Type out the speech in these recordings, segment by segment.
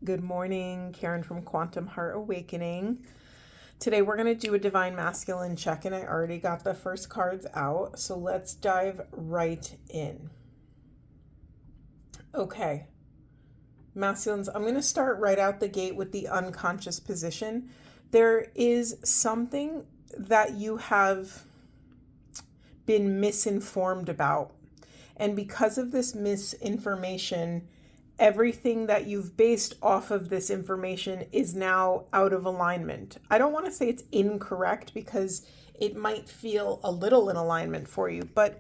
Good morning, Karen from Quantum Heart Awakening. Today we're going to do a Divine Masculine check-in. I already got the first cards out, so let's dive right in. Okay, Masculines, I'm going to start right out the gate with the unconscious position. There is something that you have been misinformed about, and because of this misinformation, everything that you've based off of this information is now out of alignment. I don't want to say it's incorrect because it might feel a little in alignment for you, but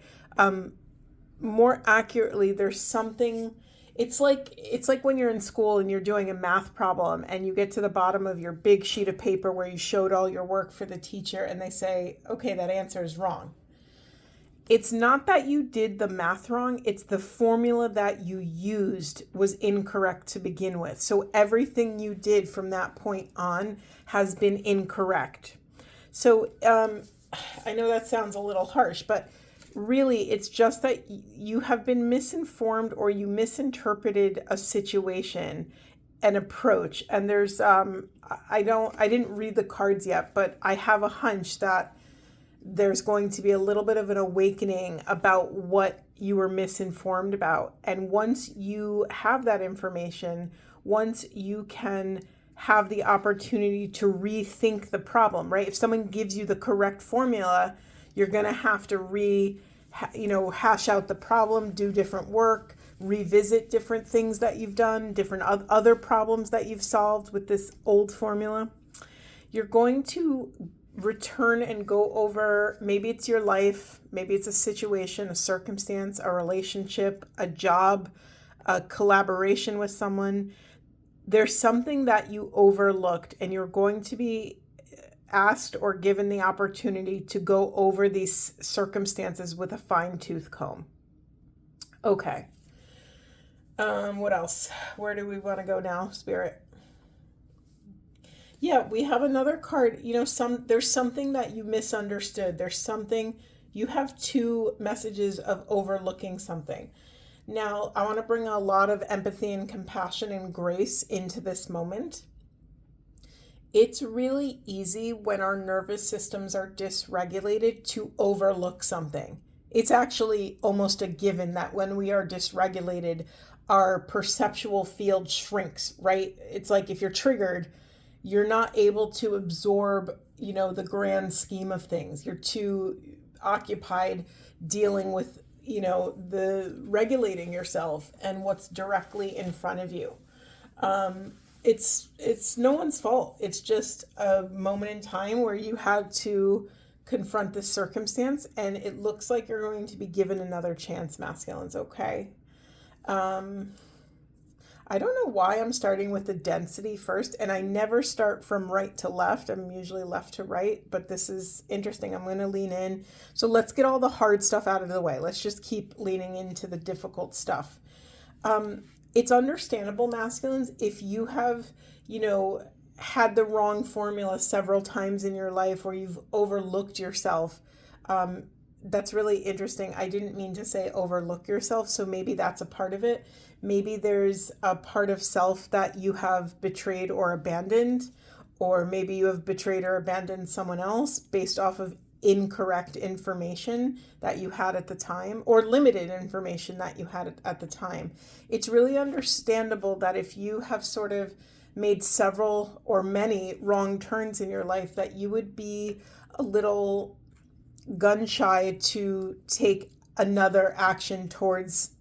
more accurately, there's something. It's like when you're in school and you're doing a math problem and you get to the bottom of your big sheet of paper where you showed all your work for the teacher and they say, okay, that answer is wrong. It's not that you did the math wrong, it's the formula that you used was incorrect to begin with. So everything you did from that point on has been incorrect. So I know that sounds a little harsh, but really it's just that you have been misinformed or you misinterpreted a situation, an approach. And there's I didn't read the cards yet, but I have a hunch that there's going to be a little bit of an awakening about what you were misinformed about. And once you have that information, once you can have the opportunity to rethink the problem, right? If someone gives you the correct formula, you're going to have to hash out the problem, do different work, revisit different things that you've done, different other problems that you've solved with this old formula. You're going to return and go over, maybe it's your life, maybe it's a situation, a circumstance, a relationship, a job, a collaboration with someone. There's something that you overlooked and you're going to be asked or given the opportunity to go over these circumstances with a fine-tooth comb. Okay. What else? Where do we want to go now, Spirit? Yeah, we have another card. There's something that you misunderstood. There's something, you have two messages of overlooking something. Now, I want to bring a lot of empathy and compassion and grace into this moment. It's really easy when our nervous systems are dysregulated to overlook something. It's actually almost a given that when we are dysregulated, our perceptual field shrinks, right? It's like if you're triggered, you're not able to absorb, the grand scheme of things. You're too occupied dealing with, the regulating yourself and what's directly in front of you. It's no one's fault. It's just a moment in time where you had to confront this circumstance, and it looks like you're going to be given another chance, masculines, okay? I don't know why I'm starting with the density first, and I never start from right to left. I'm usually left to right, but this is interesting. I'm going to lean in. So let's get all the hard stuff out of the way. Let's just keep leaning into the difficult stuff. It's understandable, masculines, if you have, had the wrong formula several times in your life or you've overlooked yourself. That's really interesting. I didn't mean to say overlook yourself, so maybe that's a part of it. Maybe there's a part of self that you have betrayed or abandoned, or maybe you have betrayed or abandoned someone else based off of incorrect information that you had at the time, or limited information that you had at the time. It's really understandable that if you have sort of made several or many wrong turns in your life, that you would be a little gun shy to take another action towards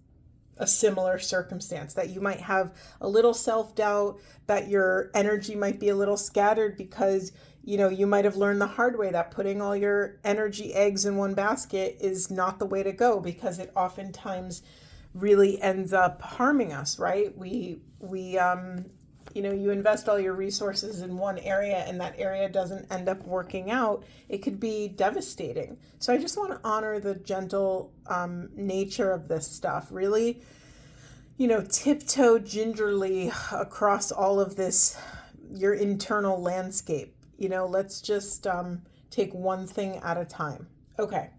a similar circumstance, that you might have a little self-doubt, that your energy might be a little scattered because you might have learned the hard way that putting all your energy eggs in one basket is not the way to go, because it oftentimes really ends up harming us, right? We you invest all your resources in one area and that area doesn't end up working out, it could be devastating. So I just want to honor the gentle nature of this stuff. Really, tiptoe gingerly across all of this, your internal landscape. Let's just take one thing at a time. Okay.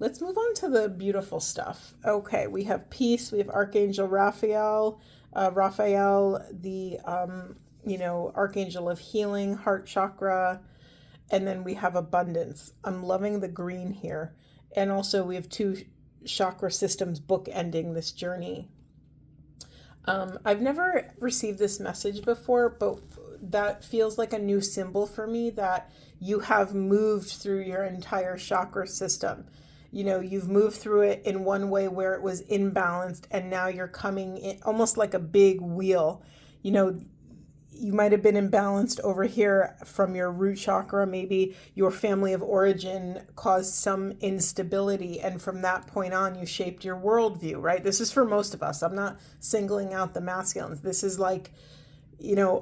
Let's move on to the beautiful stuff. Okay, we have peace, we have Archangel Raphael, Raphael, the, Archangel of Healing, Heart Chakra, and then we have Abundance. I'm loving the green here. And also we have 2 chakra systems bookending this journey. I've never received this message before, but that feels like a new symbol for me, that you have moved through your entire chakra system. You've moved through it in one way where it was imbalanced, and now you're coming in almost like a big wheel. You might have been imbalanced over here from your root chakra. Maybe your family of origin caused some instability, and from that point on, you shaped your worldview, right? This is for most of us. I'm not singling out the masculines. This is like,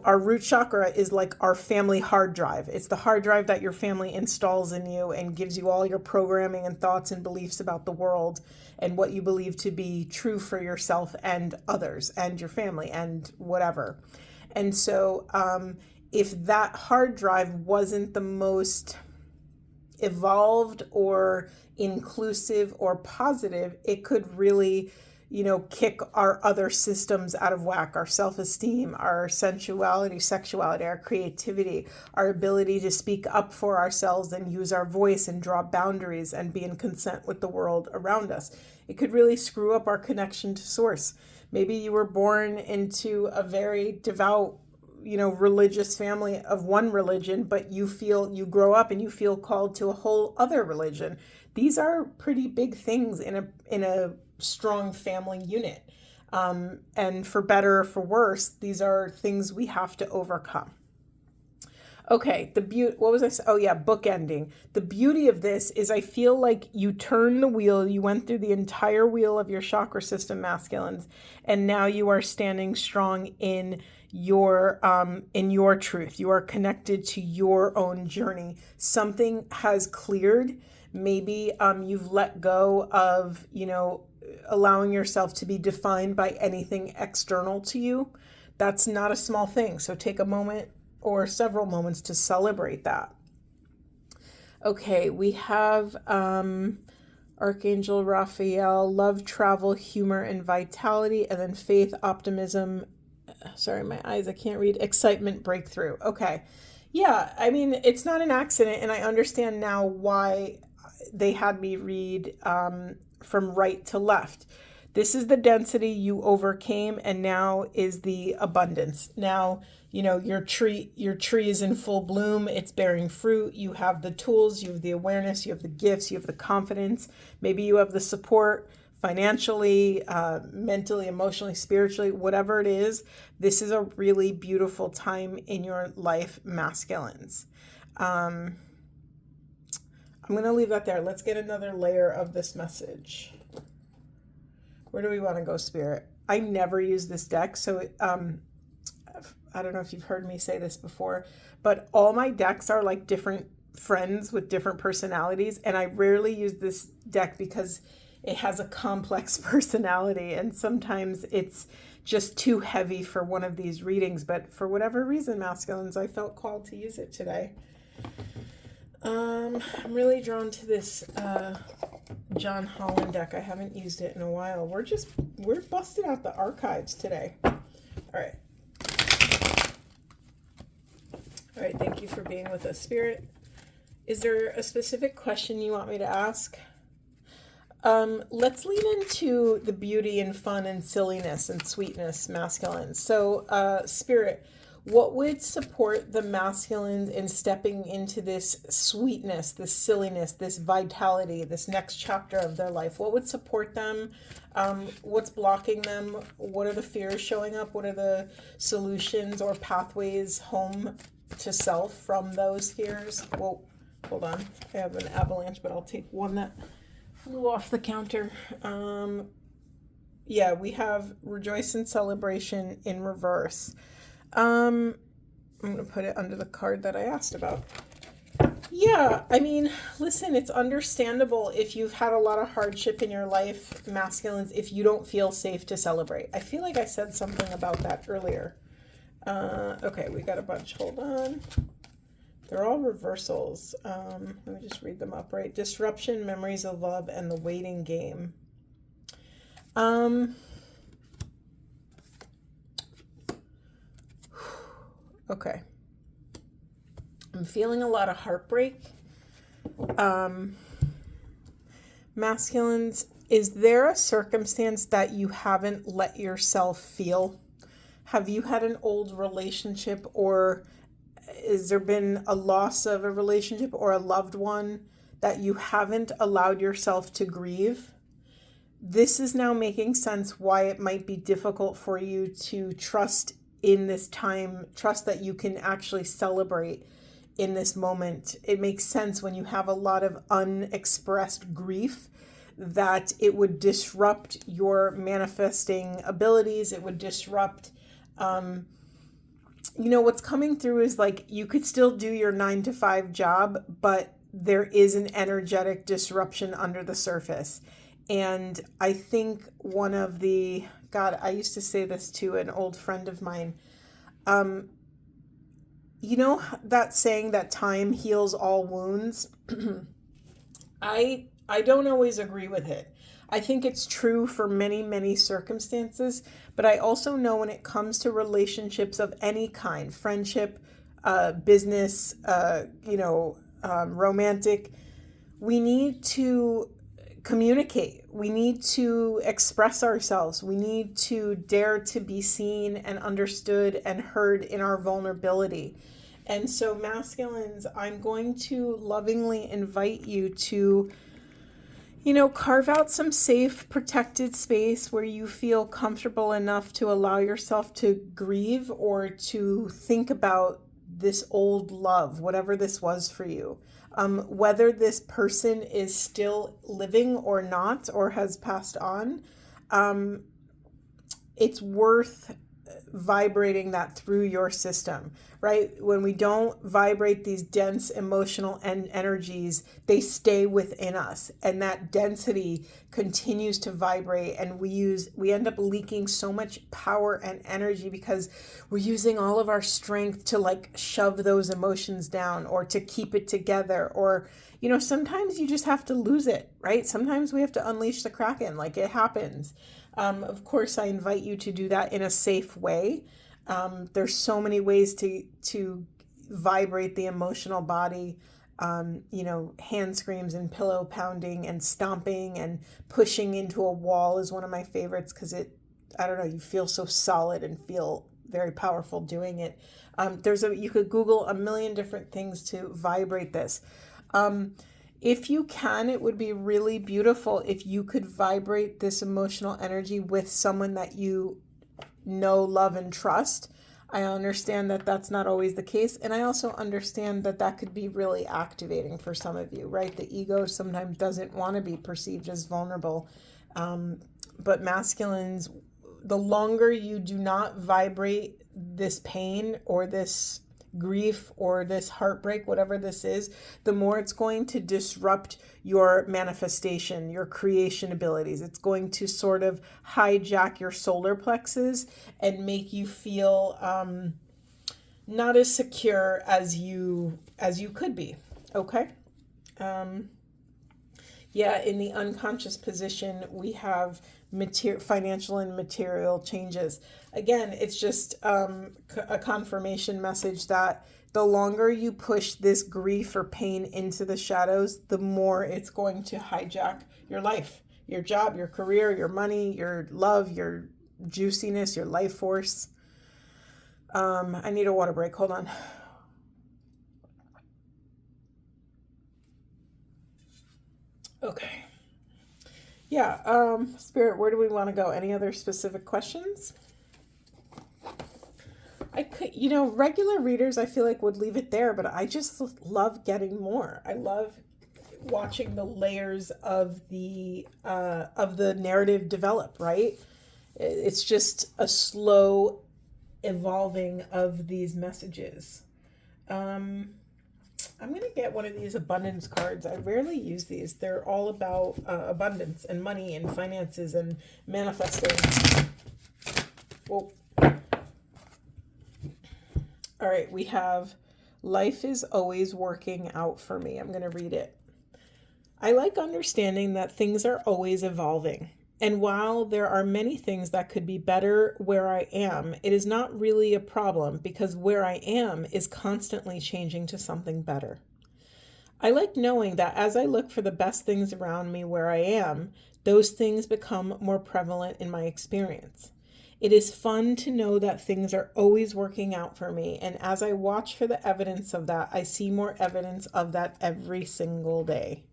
our root chakra is like our family hard drive. It's the hard drive that your family installs in you and gives you all your programming and thoughts and beliefs about the world and what you believe to be true for yourself and others and your family and whatever. And so if that hard drive wasn't the most evolved or inclusive or positive, it could really, kick our other systems out of whack, our self-esteem, our sensuality, sexuality, our creativity, our ability to speak up for ourselves and use our voice and draw boundaries and be in consent with the world around us. It could really screw up our connection to source. Maybe you were born into a very devout, religious family of one religion, but you grow up and you feel called to a whole other religion. These are pretty big things in a strong family unit. And for better or for worse, these are things we have to overcome. Okay, what was I saying? Oh yeah, bookending. The beauty of this is I feel like you turn the wheel, you went through the entire wheel of your chakra system, masculines, and now you are standing strong in your truth. You are connected to your own journey. Something has cleared. Maybe you've let go of, allowing yourself to be defined by anything external to you. That's not a small thing. So take a moment or several moments to celebrate that. Okay, we have Archangel Raphael, love, travel, humor, and vitality, and then faith, optimism, sorry, my eyes, I can't read, excitement, breakthrough. Okay, yeah, I mean, it's not an accident, and I understand now why they had me read from right to left. This is the density you overcame, and now is the abundance. Now, your tree is in full bloom. It's bearing fruit. You have the tools, you have the awareness, you have the gifts, you have the confidence. Maybe you have the support financially, mentally, emotionally, spiritually, whatever it is. This is a really beautiful time in your life, masculines. I'm going to leave that there. Let's get another layer of this message. Where do we want to go, Spirit? I never use this deck, so I don't know if you've heard me say this before, but all my decks are like different friends with different personalities, and I rarely use this deck because it has a complex personality, and sometimes it's just too heavy for one of these readings, but for whatever reason, masculines, I felt called to use it today. I'm really drawn to this John Holland deck. I haven't used it in a while. We're busting out the archives today. All right. All right, thank you for being with us, Spirit. Is there a specific question you want me to ask? Let's lean into the beauty and fun and silliness and sweetness, masculines. So, Spirit, what would support the masculines in stepping into this sweetness, this silliness, this vitality, this next chapter of their life? What would support them? What's blocking them? What are the fears showing up? What are the solutions or pathways home to self from those fears? Whoa, hold on. I have an avalanche, but I'll take one that flew off the counter. Yeah, we have rejoice and celebration in reverse. I'm going to put it under the card that I asked about. Yeah, I mean, listen, it's understandable if you've had a lot of hardship in your life, masculines, if you don't feel safe to celebrate. I feel like I said something about that earlier. Okay, we got a bunch. Hold on. They're all reversals. Let me just read them up, right? Disruption, memories of love, and the waiting game. Okay. I'm feeling a lot of heartbreak. Masculines, is there a circumstance that you haven't let yourself feel? Have you had an old relationship, or has there been a loss of a relationship or a loved one that you haven't allowed yourself to grieve? This is now making sense why it might be difficult for you to trust in this time, trust that you can actually celebrate in this moment. It makes sense when you have a lot of unexpressed grief that it would disrupt your manifesting abilities. It would disrupt, what's coming through is like you could still do your 9 to 5 job, but there is an energetic disruption under the surface. And I think one of I used to say this to an old friend of mine. That saying that time heals all wounds? I don't always agree with it. I think it's true for many, many circumstances, but I also know when it comes to relationships of any kind, friendship, business, romantic, we need to communicate. We need to express ourselves. We need to dare to be seen and understood and heard in our vulnerability. And so, masculines, I'm going to lovingly invite you to, carve out some safe, protected space where you feel comfortable enough to allow yourself to grieve or to think about this old love, whatever this was for you. Whether this person is still living or not, or has passed on, it's worth vibrating that through your system, right? When we don't vibrate these dense emotional energies, they stay within us, and that density continues to vibrate, and we end up leaking so much power and energy because we're using all of our strength to like shove those emotions down or to keep it together, or sometimes you just have to lose it, right? Sometimes we have to unleash the Kraken, like it happens. Of course, I invite you to do that in a safe way. There's so many ways to vibrate the emotional body. Hand screams and pillow pounding and stomping and pushing into a wall is one of my favorites because you feel so solid and feel very powerful doing it. You could Google a million different things to vibrate this. If you can, it would be really beautiful if you could vibrate this emotional energy with someone that you know, love, and trust. I understand that that's not always the case. And I also understand that that could be really activating for some of you, right? The ego sometimes doesn't want to be perceived as vulnerable. But masculines, the longer you do not vibrate this pain or this grief or this heartbreak, whatever this is, the more it's going to disrupt your manifestation, your creation abilities. It's going to sort of hijack your solar plexus and make you feel not as secure as you could be. Okay. In the unconscious position, we have financial and material changes. Again, it's just a confirmation message that the longer you push this grief or pain into the shadows, the more it's going to hijack your life, your job, your career, your money, your love, your juiciness, your life force. I need a water break. Hold on. Okay. Yeah, Spirit, where do we want to go? Any other specific questions? I could, regular readers, I feel like would leave it there, but I just love getting more. I love watching the layers of the narrative develop, right? It's just a slow evolving of these messages. I'm going to get one of these abundance cards. I rarely use these. They're all about abundance and money and finances and manifesting. Whoa. All right, we have life is always working out for me. I'm going to read it. I like understanding that things are always evolving. And while there are many things that could be better where I am, it is not really a problem because where I am is constantly changing to something better. I like knowing that as I look for the best things around me where I am, those things become more prevalent in my experience. It is fun to know that things are always working out for me, and as I watch for the evidence of that, I see more evidence of that every single day.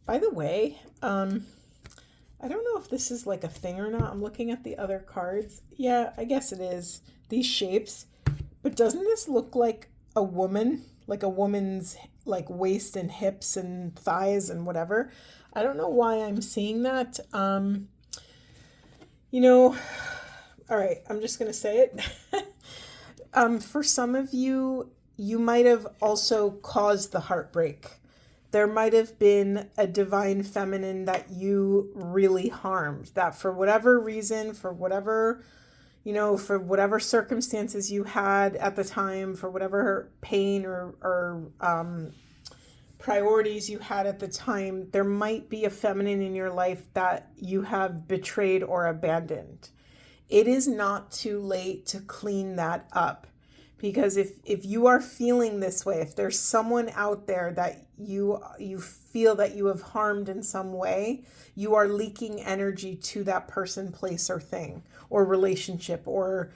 By the way, I don't know if this is like a thing or not. I'm looking at the other cards. Yeah, I guess it is. These shapes. But doesn't this look like a woman? Like a woman's like waist and hips and thighs and whatever. I don't know why I'm seeing that. You know, all right, I'm just going to say it. For some of you, you might have also caused the heartbreak. There might have been a divine feminine that you really harmed, that for whatever reason, for whatever, for whatever circumstances you had at the time, for whatever pain or priorities you had at the time, there might be a feminine in your life that you have betrayed or abandoned. It is not too late to clean that up. Because if you are feeling this way, if there's someone out there that you feel that you have harmed in some way, you are leaking energy to that person, place, or thing, or relationship, or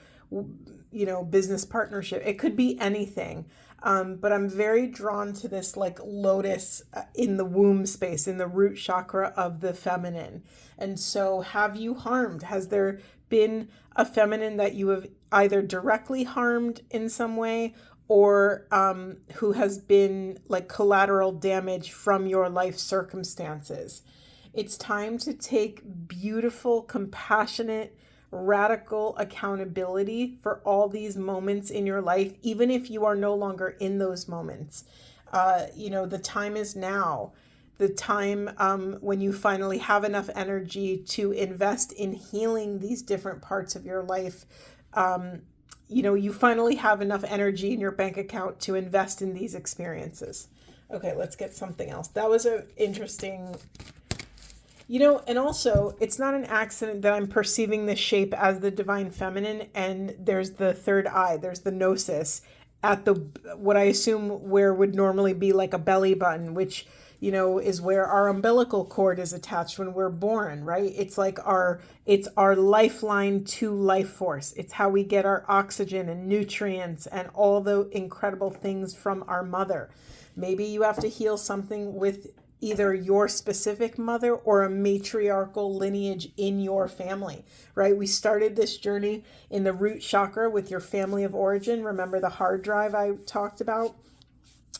business partnership. It could be anything. But I'm very drawn to this like lotus in the womb space, in the root chakra of the feminine. And so have you harmed? Has there been a feminine that you have either directly harmed in some way or who has been like collateral damage from your life circumstances? It's time to take beautiful, compassionate, radical accountability for all these moments in your life, even if you are no longer in those moments. The time is now. The time when you finally have enough energy to invest in healing these different parts of your life. You finally have enough energy in your bank account to invest in these experiences. Okay, let's get something else. That was an interesting, and also it's not an accident that I'm perceiving this shape as the divine feminine, and there's the third eye, there's the gnosis at the, what I assume where would normally be like a belly button, which is where our umbilical cord is attached when we're born, right? It's like it's our lifeline to life force. It's how we get our oxygen and nutrients and all the incredible things from our mother. Maybe you have to heal something with either your specific mother or a matriarchal lineage in your family, right? We started this journey in the root chakra with your family of origin. Remember the hard drive I talked about?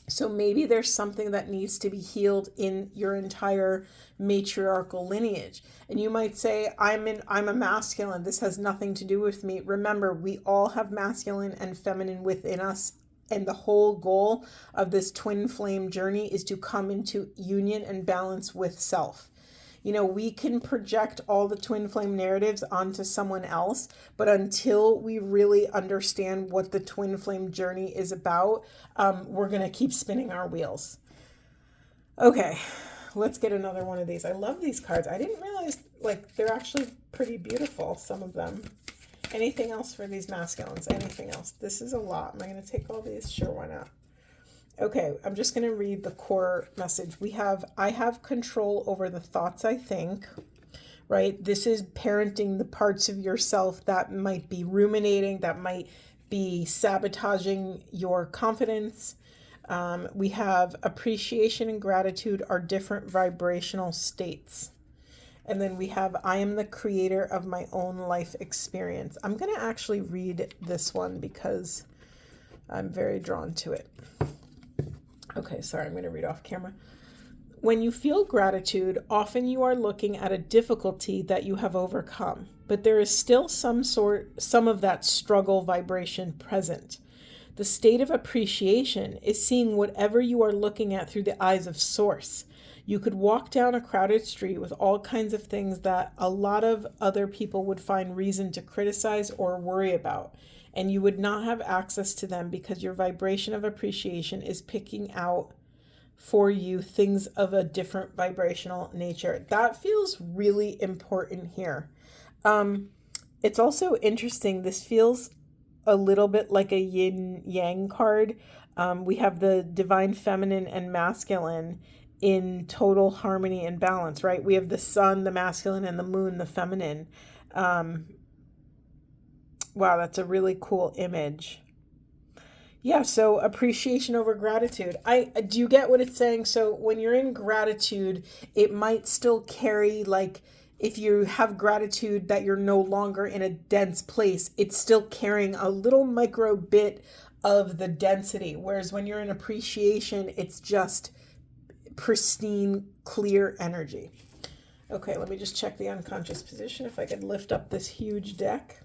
So maybe there's something that needs to be healed in your entire matriarchal lineage. And you might say, I'm a masculine. This has nothing to do with me. Remember, we all have masculine and feminine within us. And the whole goal of this twin flame journey is to come into union and balance with self. We can project all the twin flame narratives onto someone else, but until we really understand what the twin flame journey is about, we're going to keep spinning our wheels. Okay, let's get another one of these. I love these cards. I didn't realize, they're actually pretty beautiful, some of them. Anything else for these masculines? Anything else? This is a lot. Am I going to take all these? Sure, why not? Okay, I'm just going to read the core message. I have control over the thoughts I think, right? This is parenting the parts of yourself that might be ruminating, that might be sabotaging your confidence. We have appreciation and gratitude are different vibrational states. And then we have, I am the creator of my own life experience. I'm going to actually read this one because I'm very drawn to it. Okay, sorry, I'm going to read off camera. When you feel gratitude, often you are looking at a difficulty that you have overcome, but there is still some of that struggle vibration present. The state of appreciation is seeing whatever you are looking at through the eyes of source. You could walk down a crowded street with all kinds of things that a lot of other people would find reason to criticize or worry about, and you would not have access to them because your vibration of appreciation is picking out for you things of a different vibrational nature. That feels really important here. It's also interesting. This feels a little bit like a yin yang card. We have the divine feminine and masculine in total harmony and balance, right? We have the sun, the masculine, and the moon, the feminine. Wow, that's a really cool image. Yeah, so appreciation over gratitude. Do you get what it's saying? So when you're in gratitude, it might still carry, like, if you have gratitude that you're no longer in a dense place, it's still carrying a little micro bit of the density. Whereas when you're in appreciation, it's just pristine, clear energy. Okay, let me just check the unconscious position if I could lift up this huge deck.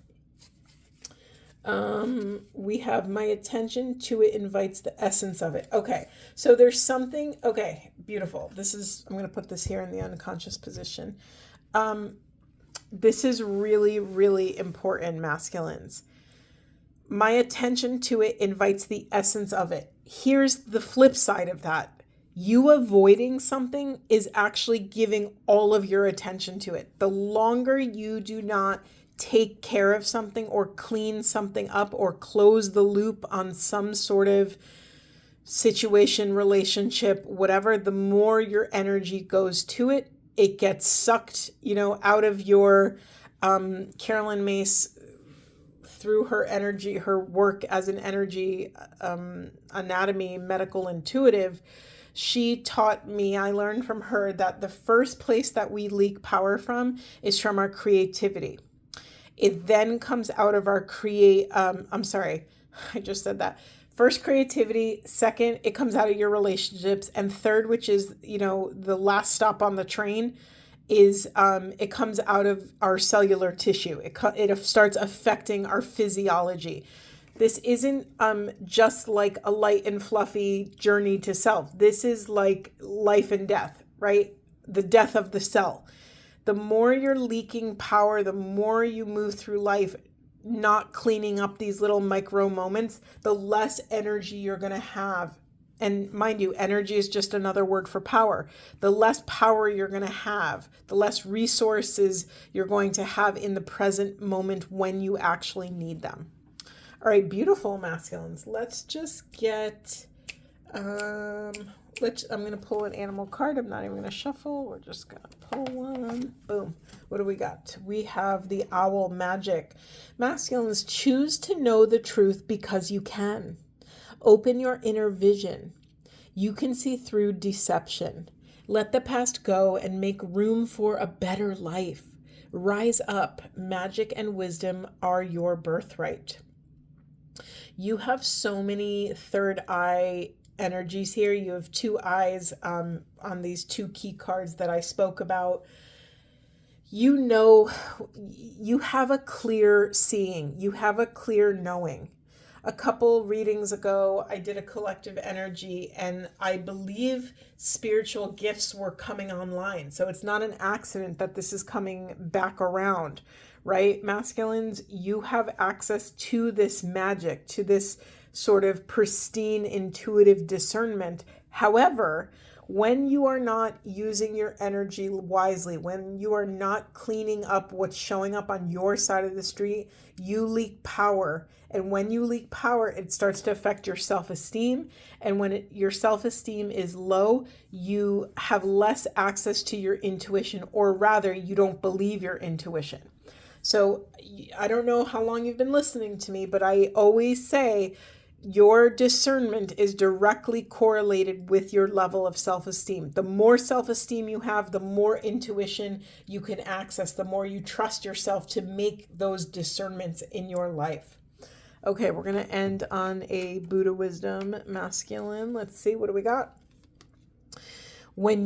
We have my attention to it invites the essence of it. Okay, so there's something, okay, beautiful. I'm going to put this here in the unconscious position. This is really, really important, masculines. My attention to it invites the essence of it. Here's the flip side of that. You avoiding something is actually giving all of your attention to it. The longer you do not take care of something or clean something up or close the loop on some sort of situation, relationship, whatever, the more your energy goes to it, it gets sucked, out of your, Carolyn Mace, through her energy, her work as an energy anatomy, medical intuitive, she taught me, I learned from her that the first place that we leak power from is from our creativity. It then comes out of our I just said that. First, creativity. Second, it comes out of your relationships. And third, which is, the last stop on the train, is it comes out of our cellular tissue. It starts affecting our physiology. This isn't just like a light and fluffy journey to self. This is like life and death, right? The death of the cell. The more you're leaking power, the more you move through life not cleaning up these little micro moments, the less energy you're going to have. And mind you, energy is just another word for power. The less power you're going to have, the less resources you're going to have in the present moment when you actually need them. All right, beautiful, masculines. Let's just get, I'm going to pull an animal card. I'm not even going to shuffle. We're just going to pull one. Boom. What do we got? We have the owl magic. Masculines, choose to know the truth because you can. Open your inner vision. You can see through deception. Let the past go and make room for a better life. Rise up. Magic and wisdom are your birthright. You have so many third eye energies here. You have two eyes on these two key cards that I spoke about. You have a clear seeing. You have a clear knowing. A couple readings ago, I did a collective energy, and I believe spiritual gifts were coming online. So it's not an accident that this is coming back around, right? Masculines, you have access to this magic, to this sort of pristine intuitive discernment. However, when you are not using your energy wisely, when you are not cleaning up what's showing up on your side of the street, you leak power. And when you leak power, it starts to affect your self-esteem. And when your self-esteem is low, you have less access to your intuition, or rather, you don't believe your intuition. So I don't know how long you've been listening to me, but I always say, your discernment is directly correlated with your level of self-esteem. The more self-esteem you have, the more intuition you can access, the more you trust yourself to make those discernments in your life. Okay, we're going to end on a Buddha wisdom masculine. Let's see, what do we got? What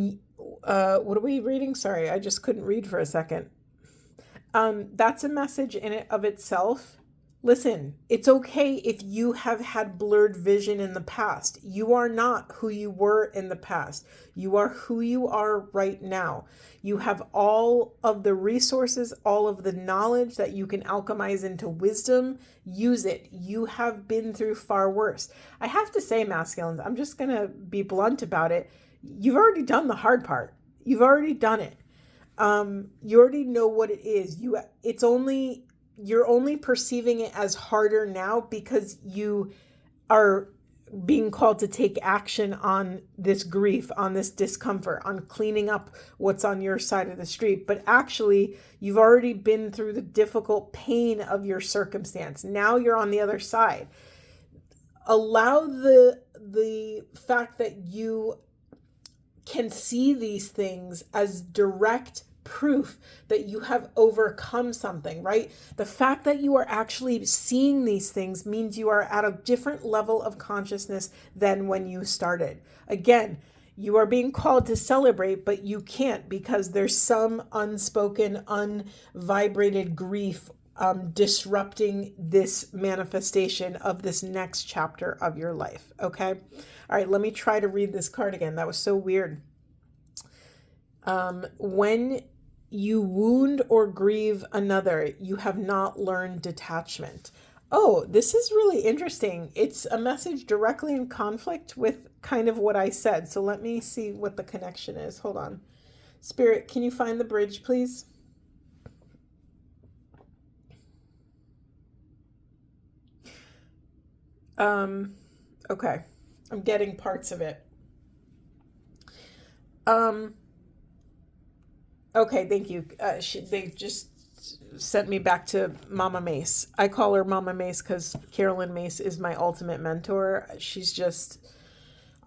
are we reading? Sorry, I just couldn't read for a second. That's a message in it of itself. Listen, it's okay if you have had blurred vision in the past. You are not who you were in the past. You are who you are right now. You have all of the resources, all of the knowledge that you can alchemize into wisdom. Use it. You have been through far worse. I have to say, masculines, I'm just going to be blunt about it. You've already done the hard part. You've already done it. You already know what it is. You're only perceiving it as harder now because you are being called to take action on this grief, on this discomfort, on cleaning up what's on your side of the street. But actually, you've already been through the difficult pain of your circumstance. Now you're on the other side. Allow the fact that you can see these things as direct proof that you have overcome something, right? The fact that you are actually seeing these things means you are at a different level of consciousness than when you started. Again, you are being called to celebrate, but you can't because there's some unspoken, unvibrated grief disrupting this manifestation of this next chapter of your life. Okay. All right. Let me try to read this card again. That was so weird. When you wound or grieve another, you have not learned detachment. Oh, this is really interesting. It's a message directly in conflict with kind of what I said. So let me see what the connection is. Hold on. Spirit, can you find the bridge, please? Okay. I'm getting parts of it. Okay, thank you. They just sent me back to Mama Mace. I call her Mama Mace because Carolyn Mace is my ultimate mentor.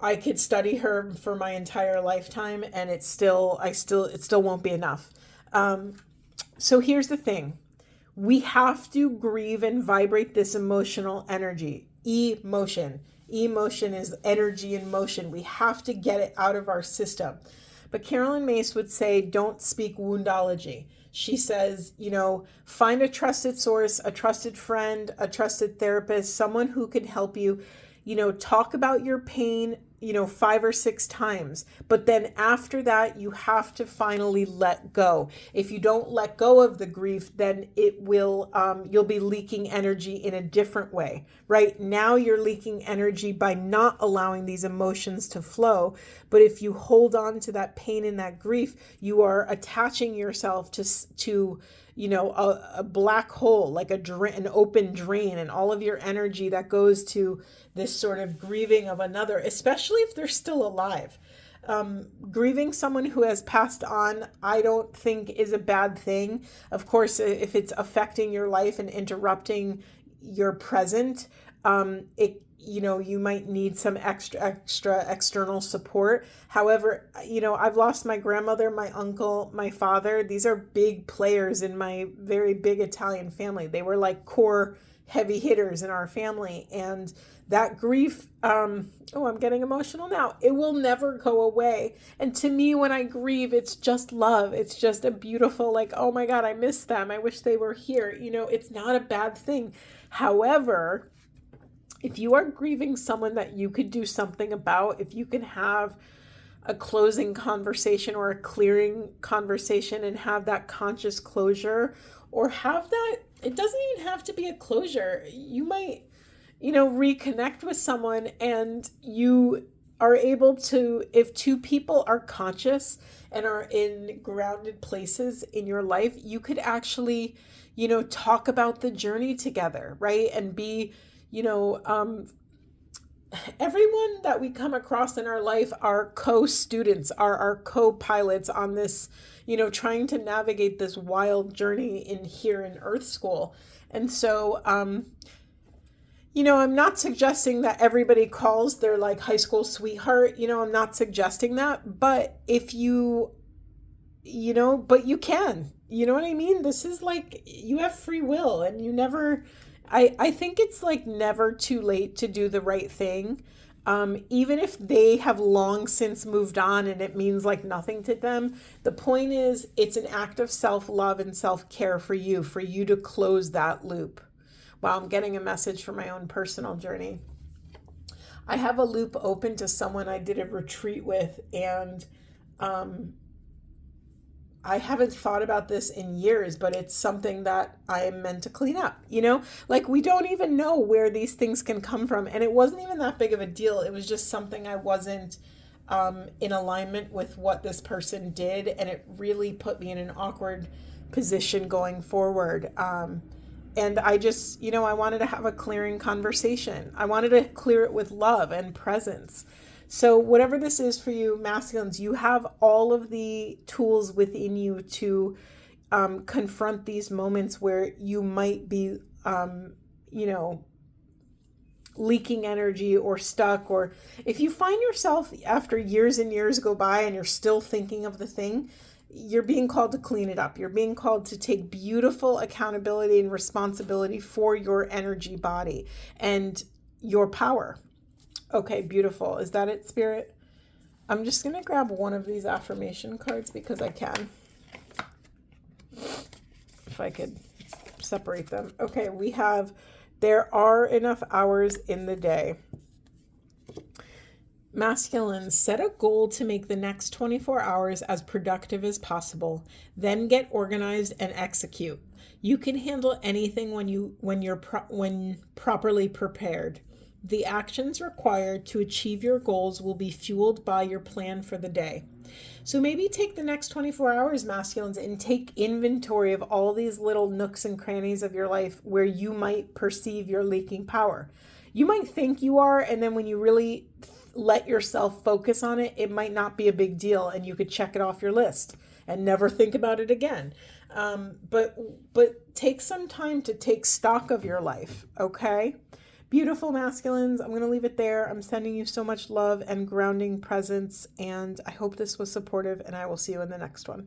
I could study her for my entire lifetime, and it still won't be enough. So here's the thing. We have to grieve and vibrate this emotional energy. Emotion. Emotion is energy in motion. We have to get it out of our system. But Carolyn Mace would say, don't speak woundology. She says, find a trusted source, a trusted friend, a trusted therapist, someone who can help you, talk about your pain, 5 or 6 times. But then after that, you have to finally let go. If you don't let go of the grief, then it will, you'll be leaking energy in a different way. Right now, you're leaking energy by not allowing these emotions to flow. But if you hold on to that pain and that grief, you are attaching yourself to a black hole, like an open drain, and all of your energy that goes to this sort of grieving of another, especially if they're still alive. Grieving someone who has passed on, I don't think is a bad thing. Of course, if it's affecting your life and interrupting your present, you might need some extra external support. However, I've lost my grandmother, my uncle, my father. These are big players in my very big Italian family. They were like core heavy hitters in our family. And that grief, I'm getting emotional now. It will never go away. And to me, when I grieve, it's just love. It's just a beautiful, like, oh my God, I miss them. I wish they were here. It's not a bad thing. However, if you are grieving someone that you could do something about, if you can have a closing conversation or a clearing conversation and have that conscious closure, or have that, it doesn't even have to be a closure. You might, reconnect with someone, and you are able to, if 2 people are conscious and are in grounded places in your life, you could actually, talk about the journey together, right? And be, everyone that we come across in our life are co-students, are our co-pilots on this, trying to navigate this wild journey here in Earth School. And so, I'm not suggesting that everybody calls their like high school sweetheart, I'm not suggesting that, but if you, but you can, you know what I mean? This is like, you have free will, and you never, I think it's like never too late to do the right thing. Even if they have long since moved on and it means like nothing to them, the point is it's an act of self-love and self-care for you to close that loop. Wow, I'm getting a message for my own personal journey. I have a loop open to someone I did a retreat with, and I haven't thought about this in years, but it's something that I am meant to clean up. Like, we don't even know where these things can come from. And it wasn't even that big of a deal. It was just something I wasn't in alignment with what this person did. And it really put me in an awkward position going forward. And I just, I wanted to have a clearing conversation. I wanted to clear it with love and presence. So whatever this is for you, masculines, you have all of the tools within you to confront these moments where you might be, leaking energy or stuck. Or if you find yourself after years and years go by and you're still thinking of the thing, you're being called to clean it up. You're being called to take beautiful accountability and responsibility for your energy body and your power. Okay, beautiful. Is that it, Spirit? I'm just going to grab one of these affirmation cards because I can. If I could separate them. Okay, we have, there are enough hours in the day. Masculines, set a goal to make the next 24 hours as productive as possible. Then get organized and execute. You can handle anything when properly prepared. The actions required to achieve your goals will be fueled by your plan for the day. So maybe take the next 24 hours, masculines, and take inventory of all these little nooks and crannies of your life where you might perceive you're leaking power. You might think you are, and then when you really let yourself focus on it, it might not be a big deal, and you could check it off your list and never think about it again. But take some time to take stock of your life, okay? Beautiful masculines, I'm going to leave it there. I'm sending you so much love and grounding presence, and I hope this was supportive, and I will see you in the next one.